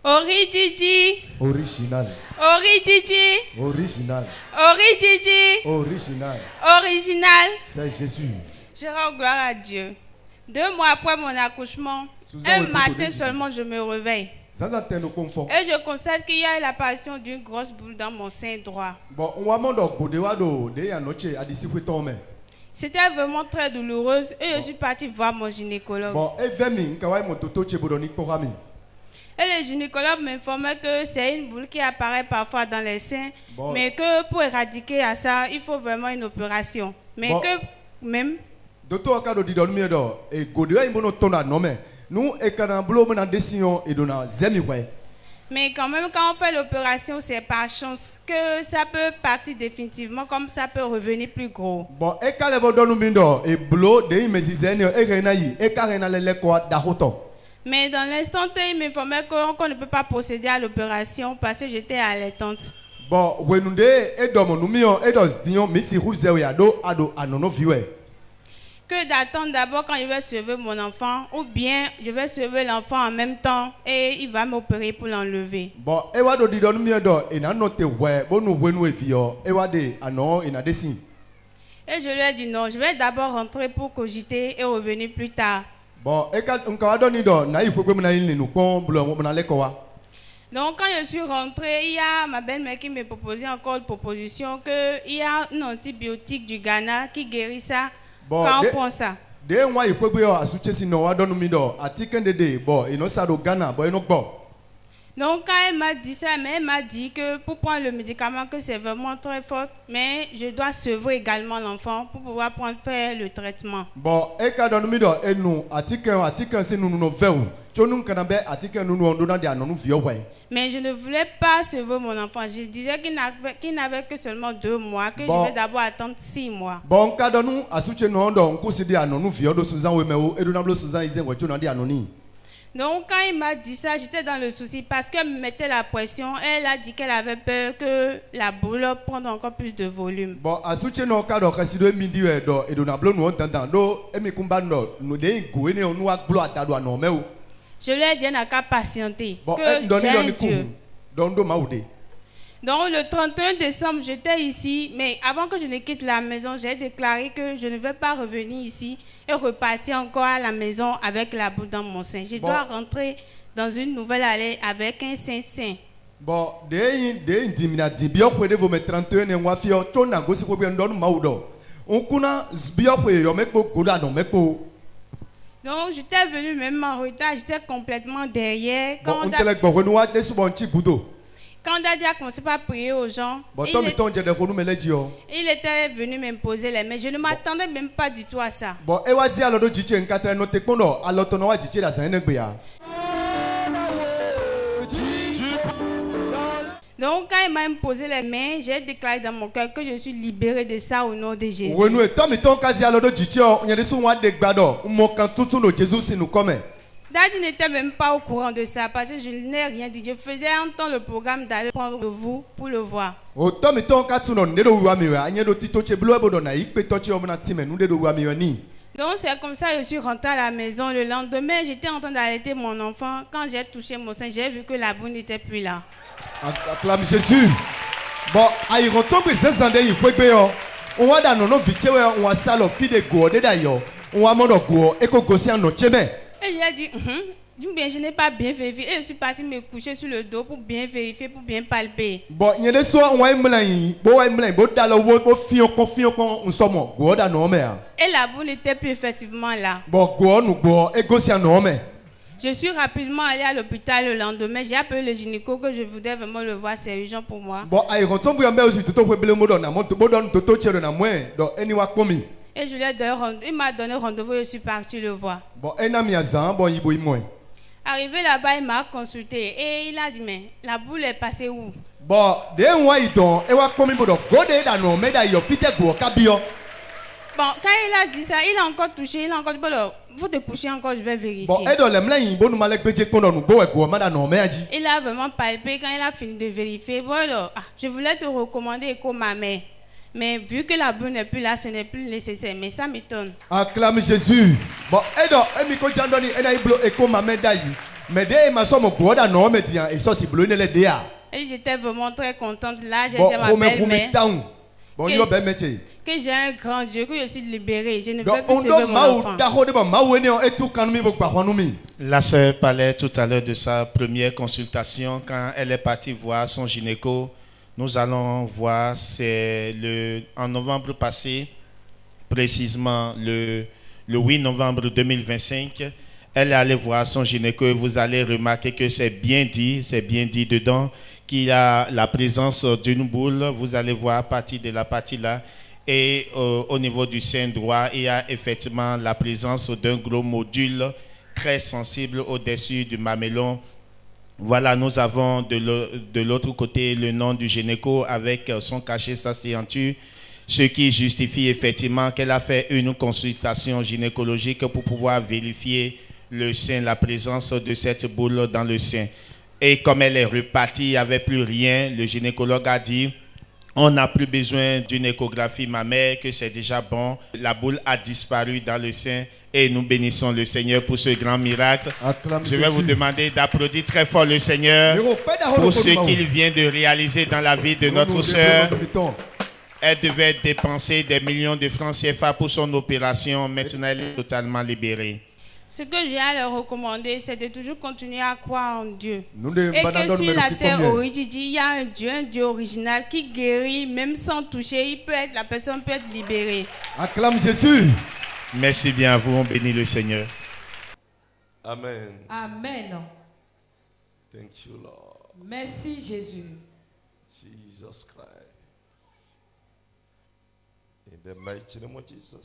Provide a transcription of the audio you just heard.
Origigi. Original. Origigi. Original. Origigi. Original. Original. C'est Jésus. Je rends gloire à Dieu. 2 mois après mon accouchement, un matin seulement je me réveille. Et je constate qu'il y a l'apparition d'une grosse boule dans mon sein droit. C'était vraiment très douloureuse et je suis partie voir mon gynécologue. Et le gynécologue m'informait que c'est une boule qui apparaît parfois dans les seins, mais que pour éradiquer à ça, il faut vraiment une opération. Mais que même... Mais quand même, quand on fait l'opération, c'est par chance que ça peut partir définitivement, comme ça peut revenir plus gros. Mais dans l'instant, il m'informait qu'on ne peut pas procéder à l'opération parce que j'étais allaitante. Que d'attendre d'abord quand je vais sauver mon enfant, ou bien je vais sauver l'enfant en même temps et il va m'opérer pour l'enlever. Et je lui ai dit non, je vais d'abord rentrer pour cogiter et revenir plus tard. Donc quand je suis rentrée, il y a ma belle-mère qui me proposait encore une proposition qu'il y a un antibiotique du Ghana qui guérit ça. Quand on prend ça. Donc quand elle m'a dit ça, mais elle m'a dit que pour prendre le médicament que c'est vraiment très fort, mais je dois sevrer également l'enfant pour pouvoir faire le traitement. Mais je ne voulais pas sevrer mon enfant. Je disais qu'il n'avait que seulement 2 mois, que je vais d'abord attendre 6 mois. Donc quand il m'a dit ça, j'étais dans le souci parce qu'elle me mettait la pression. Elle a dit qu'elle avait peur que la boule prenne encore plus de volume. Je lui ai dit n'a qu'à patienter. Que j'ai un Dieu. Donc le 31 décembre, j'étais ici, mais avant que je ne quitte la maison, j'ai déclaré que je ne vais pas revenir ici et repartir encore à la maison avec la boule dans mon sein. Je dois rentrer dans une nouvelle allée avec un sein sain. Donc j'étais venu même en retard, j'étais complètement derrière. Quand Daddy a commencé par prier aux gens, il était venu m'imposer les mains. Je ne m'attendais même pas du tout à ça. Donc quand il m'a imposé les mains, j'ai déclaré dans mon cœur que je suis libérée de ça au nom de Jésus. Daddy n'était même pas au courant de ça parce que je n'ai rien dit. Je faisais un temps le programme d'aller prendre vous pour le voir. Donc c'est comme ça que je suis rentrée à la maison. Le lendemain, j'étais en train d'allaiter mon enfant. Quand j'ai touché mon sein, j'ai vu que la boule n'était plus là. Acclame Jésus. Bon, aïe, retourne que ces années, on va dans nos vités, on va ça, le fil de gourde d'ailleurs. On va mon go, et qu'on gosse en notre chemin. Et il a dit, je n'ai pas bien vérifié. Et je suis partie me coucher sur le dos pour bien vérifier, pour bien palper. Bon, il y a des soirs, on va me et la boule n'était plus effectivement là. Bon, je suis rapidement allée à l'hôpital le lendemain. J'ai appelé le gynéco que je voudrais vraiment le voir, c'est urgent pour moi. Et je lui ai donné, il m'a donné rendez-vous et je suis partie le voir. Arrivé là-bas, il m'a consulté et il a dit, mais la boule est passée où? Bon, quand il a dit ça, il a encore touché, il a encore dit, vous te coucher encore, je vais vérifier. Il a vraiment palpé quand il a fini de vérifier. Je voulais te recommander Écho ma mère. Mais vu que la boule n'est plus là, ce n'est plus nécessaire. Mais ça m'étonne. Acclame Jésus. Bon, Mais dès ma somme go da non me dia et ça c'est bleu ne le dia. Et j'étais vraiment très contente. Là, j'ai dit à ma belle-mère que j'ai un grand Dieu, que je suis libérée. Je ne veux plus sauver mon enfant. La sœur parlait tout à l'heure de sa première consultation quand elle est partie voir son gynéco. Nous allons voir, c'est en novembre passé, précisément le 8 novembre 2025. Elle est allée voir son gynéco et vous allez remarquer que c'est bien dit dedans qu'il y a la présence d'une boule. Vous allez voir à partir de la partie là. Et au niveau du sein droit, il y a effectivement la présence d'un gros module très sensible au-dessus du mamelon. Voilà, nous avons de l'autre côté le nom du gynéco avec son cachet, sa signature, ce qui justifie effectivement qu'elle a fait une consultation gynécologique pour pouvoir vérifier le sein, la présence de cette boule dans le sein. Et comme elle est repartie, il n'y avait plus rien, le gynécologue a dit on n'a plus besoin d'une échographie mammaire, que c'est déjà bon. La boule a disparu dans le sein et nous bénissons le Seigneur pour ce grand miracle. Je vais vous demander d'applaudir très fort le Seigneur pour ce qu'il vient de réaliser dans la vie de notre sœur. Elle devait dépenser des millions de francs CFA pour son opération. Maintenant, elle est totalement libérée. Ce que j'ai à leur recommander, c'est de toujours continuer à croire en Dieu. Et que sur la terre originale, il y a un Dieu original qui guérit, même sans toucher. La personne peut être libérée. Acclame Jésus. Merci bien à vous, on bénit le Seigneur. Amen. Amen. Thank you, Lord. Merci Jésus. Jesus Christ. In the mighty name of Jesus.